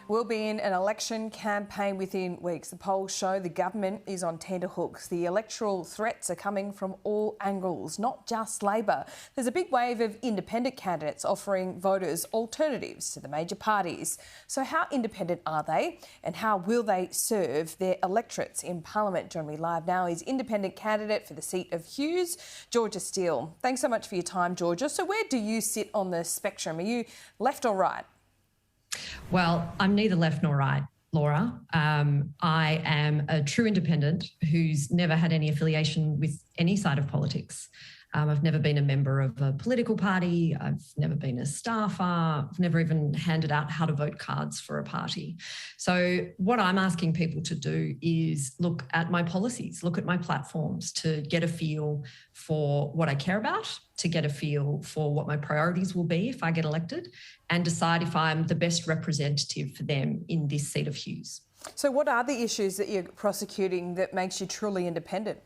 We'll be in an election campaign within weeks. The polls show the government is on tenterhooks. The electoral threats are coming from all angles, not just Labor. There's a big wave of independent candidates offering voters alternatives to the major parties. So how independent are they and how will they serve their electorates in Parliament? Joining me live now is independent candidate for the seat of Hughes, Georgia Steele. Thanks so much for your time, Georgia. So where do you sit on the spectrum? Are you left or right? Well, I'm neither left nor right, Laura. I am a true independent who's never had any affiliation with any side of politics. I've never been a member of a political party. I've never been a staffer. I've never even handed out how to vote cards for a party. So what I'm asking people to do is look at my policies, look at my platforms to get a feel for what I care about, to get a feel for what my priorities will be if I get elected, and decide if I'm the best representative for them in this seat of Hughes. So what are the issues that you're prosecuting that makes you truly independent?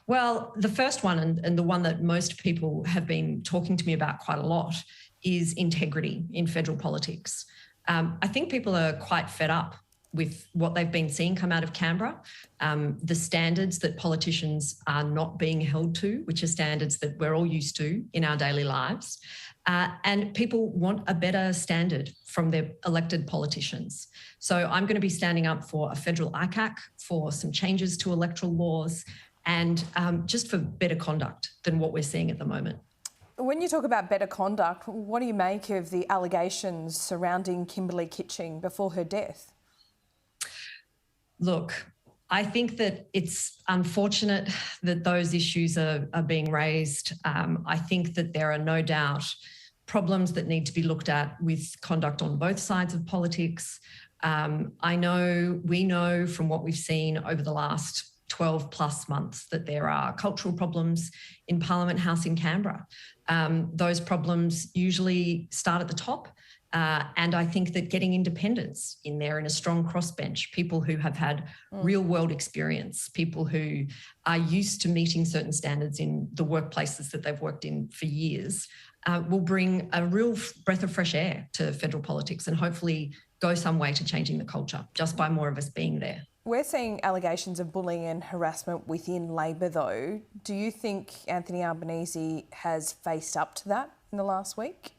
Well, the first one, and the one that most people have been talking to me about quite a lot, is integrity in federal politics. I think people are quite fed up with what they've been seeing come out of Canberra, the standards that politicians are not being held to, which are standards that we're all used to in our daily lives. And people want a better standard from their elected politicians. So I'm going to be standing up for a federal ICAC, for some changes to electoral laws, and just for better conduct than what we're seeing at the moment. When you talk about better conduct, what do you make of the allegations surrounding Kimberley Kitching before her death? Look, I think that it's unfortunate that those issues are being raised. I think that there are no doubt problems that need to be looked at with conduct on both sides of politics. We know from what we've seen over the last 12 plus months that there are cultural problems in Parliament House in Canberra. Those problems usually start at the top. And I think that getting independents in there in a strong crossbench, people who have had real world experience, people who are used to meeting certain standards in the workplaces that they've worked in for years, will bring a real breath of fresh air to federal politics and hopefully go some way to changing the culture just by more of us being there. We're seeing allegations of bullying and harassment within Labor, though. Do you think Anthony Albanese has faced up to that in the last week?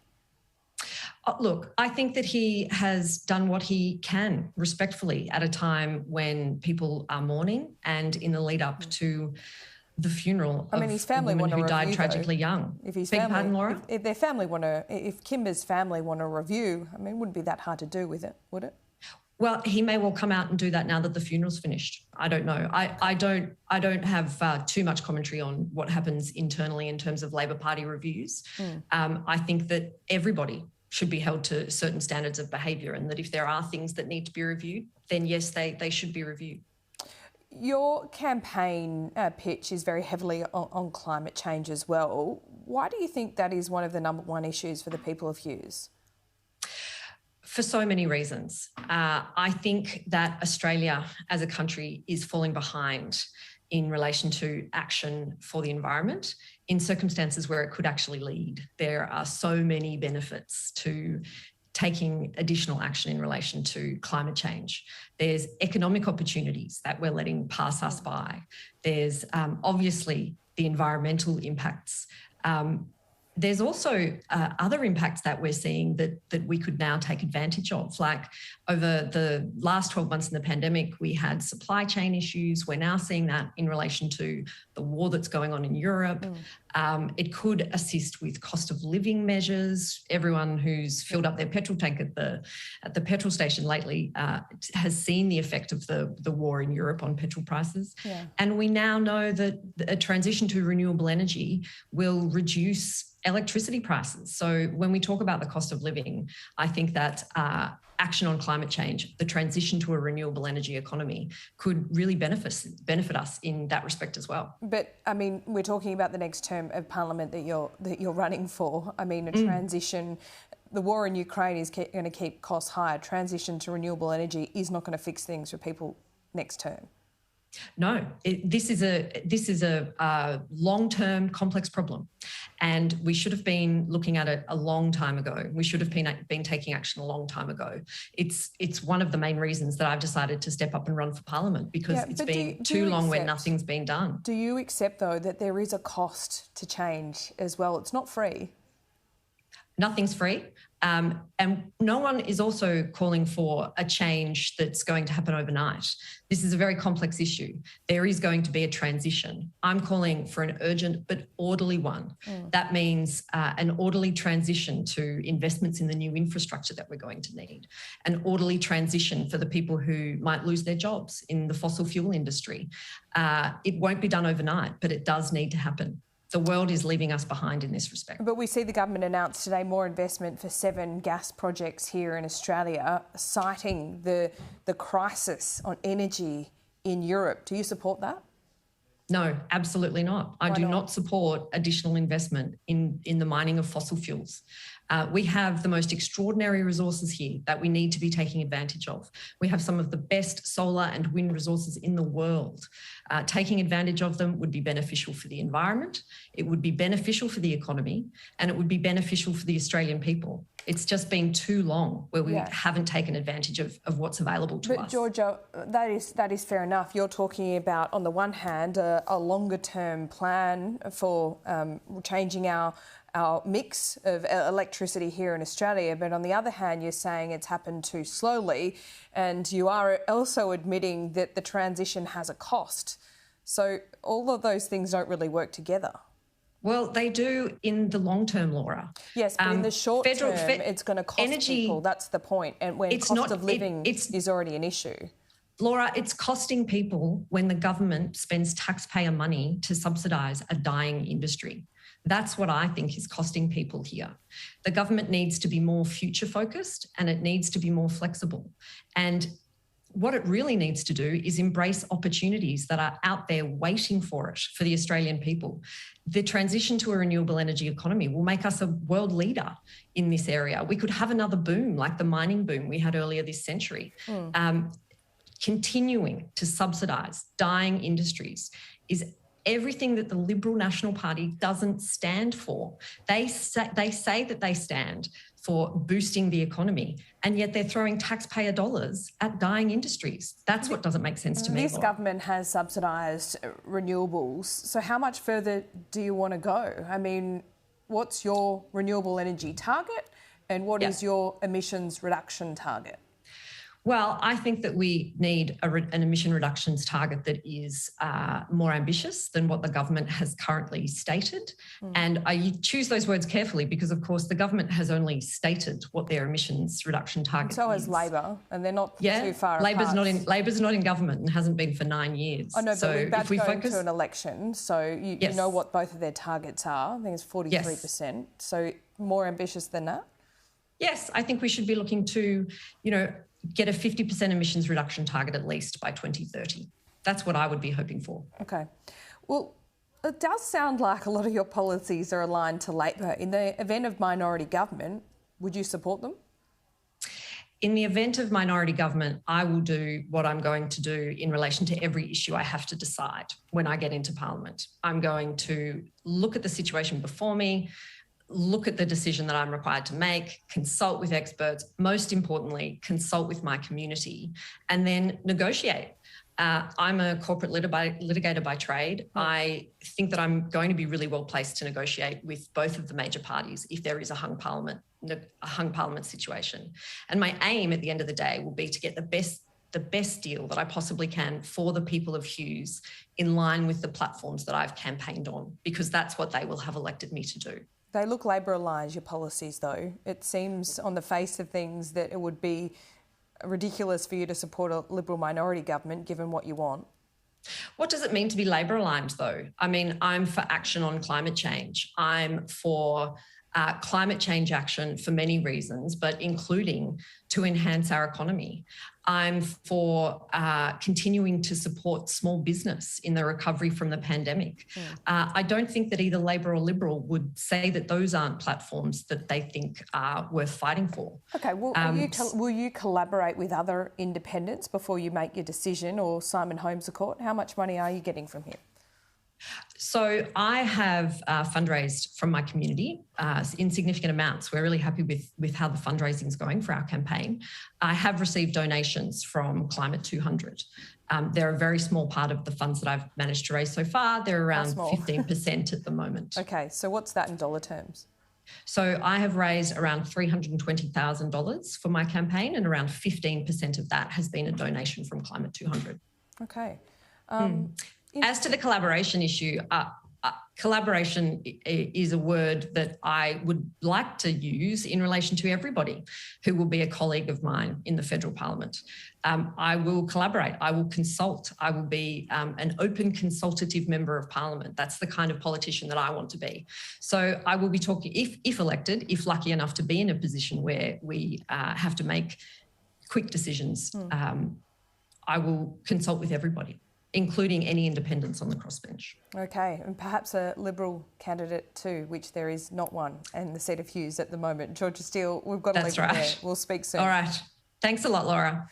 Look, I think that he has done what he can respectfully at a time when people are mourning and in the lead up to the funeral of his family a woman who died tragically though, young. If his Beg family, pardon, Laura? If their family if Kimber's family want a review, it wouldn't be that hard to do with it, would it? Well, he may well come out and do that now that the funeral's finished. I don't know. I don't have too much commentary on what happens internally in terms of Labor Party reviews. I think that everybody should be held to certain standards of behaviour, and that if there are things that need to be reviewed, then yes, they should be reviewed. Your campaign pitch is very heavily on climate change as well. Why do you think that is one of the number one issues for the people of Hughes? For so many reasons. I think that Australia as a country is falling behind in relation to action for the environment in circumstances where it could actually lead. There are so many benefits to taking additional action in relation to climate change. There's economic opportunities that we're letting pass us by. There's obviously the environmental impacts. There's also other impacts that we're seeing that we could now take advantage of. Like over the last 12 months in the pandemic, we had supply chain issues. We're now seeing that in relation to the war that's going on in Europe. It could assist with cost of living measures. Everyone who's filled up their petrol tank at the petrol station lately has seen the effect of the war in Europe on petrol prices. Yeah. And we now know that a transition to renewable energy will reduce electricity prices. So when we talk about the cost of living, I think that action on climate change, the transition to a renewable energy economy, could really benefit us in that respect as well. But we're talking about the next term of Parliament that you're running for. A transition. The war in Ukraine is going to keep costs higher. Transition to renewable energy is not going to fix things for people next term. No, this is a long-term complex problem, and we should have been looking at it a long time ago. We should have been taking action a long time ago. It's one of the main reasons that I've decided to step up and run for Parliament, because it's been too long where nothing's been done. Do you accept, though, that there is a cost to change as well? It's not free. Nothing's free. And no one is also calling for a change that's going to happen overnight. This is a very complex issue. There is going to be a transition. I'm calling for an urgent but orderly one. That means an orderly transition to investments in the new infrastructure that we're going to need, an orderly transition for the people who might lose their jobs in the fossil fuel industry. It won't be done overnight, but it does need to happen. The world is leaving us behind in this respect. But we see the government announce today more investment for 7 gas projects here in Australia, citing the crisis on energy in Europe. Do you support that? No, absolutely not. I do not support additional investment in the mining of fossil fuels. We have the most extraordinary resources here that we need to be taking advantage of. We have some of the best solar and wind resources in the world. Taking advantage of them would be beneficial for the environment, it would be beneficial for the economy, and it would be beneficial for the Australian people. It's just been too long where we haven't taken advantage of what's available to us. But Georgia, that is fair enough. You're talking about, on the one hand, a longer-term plan for changing our mix of electricity here in Australia, but on the other hand, you're saying it's happened too slowly, and you are also admitting that the transition has a cost. So all of those things don't really work together. Well, they do in the long term, Laura. Yes, but in the short term, it's going to cost people. That's the point. And when cost of living is already an issue. Laura, it's costing people when the government spends taxpayer money to subsidise a dying industry. That's what I think is costing people here. The government needs to be more future focused, and it needs to be more flexible. And what it really needs to do is embrace opportunities that are out there waiting for it for the Australian people. The transition to a renewable energy economy will make us a world leader in this area. We could have another boom like the mining boom we had earlier this century. Continuing to subsidise dying industries is everything that the Liberal National Party doesn't stand for. They say that they stand for boosting the economy, and yet they're throwing taxpayer dollars at dying industries. That's what doesn't make sense to me. This government has subsidised renewables, so how much further do you want to go? I mean, what's your renewable energy target, and what is your emissions reduction target? Well, I think that we need an emission reductions target that is more ambitious than what the government has currently stated. And I choose those words carefully because, of course, the government has only stated what their emissions reduction target is. So has Labor, and they're not too far apart. Labor's not in government and hasn't been for 9 years. I know, but so we're about to go into an election, so you know what both of their targets are. I think it's 43%. So more ambitious than that? Yes, I think we should be looking to, get a 50% emissions reduction target at least by 2030. That's what I would be hoping for. Okay. Well, it does sound like a lot of your policies are aligned to Labor. In the event of minority government, would you support them? In the event of minority government, I will do what I'm going to do in relation to every issue I have to decide when I get into Parliament. I'm going to look at the situation before me, look at the decision that I'm required to make, consult with experts, most importantly, consult with my community, and then negotiate. I'm a corporate litigator by trade. I think that I'm going to be really well placed to negotiate with both of the major parties if there is a hung parliament situation. And my aim at the end of the day will be to get the best deal that I possibly can for the people of Hughes in line with the platforms that I've campaigned on, because that's what they will have elected me to do. They look Labor aligned, your policies, though. It seems on the face of things that it would be ridiculous for you to support a Liberal minority government, given what you want. What does it mean to be Labor aligned, though? I mean, I'm for action on climate change. I'm for climate change action for many reasons, but including to enhance our economy. I'm for continuing to support small business in the recovery from the pandemic. I don't think that either Labor or Liberal would say that those aren't platforms that they think are worth fighting for. Okay, well, will you collaborate with other independents before you make your decision, or Simon Holmes a court? How much money are you getting from him? So I have fundraised from my community in significant amounts. We're really happy with how the fundraising is going for our campaign. I have received donations from Climate 200. They're a very small part of the funds that I've managed to raise so far. They're around 15% at the moment. Okay, so what's that in dollar terms? So I have raised around $320,000 for my campaign, and around 15% of that has been a donation from Climate 200. Okay. As to the collaboration issue, collaboration is a word that I would like to use in relation to everybody who will be a colleague of mine in the federal parliament. I will collaborate. I will consult. I will be an open consultative member of parliament. That's the kind of politician that I want to be. So I will be talking, if elected, if lucky enough to be in a position where we have to make quick decisions, I will consult with everybody, including any independents on the crossbench. Okay, and perhaps a Liberal candidate too, which there is not one, and the seat of Hughes at the moment. Georgia Steele, we've got to leave it there. We'll speak soon. All right. Thanks a lot, Laura.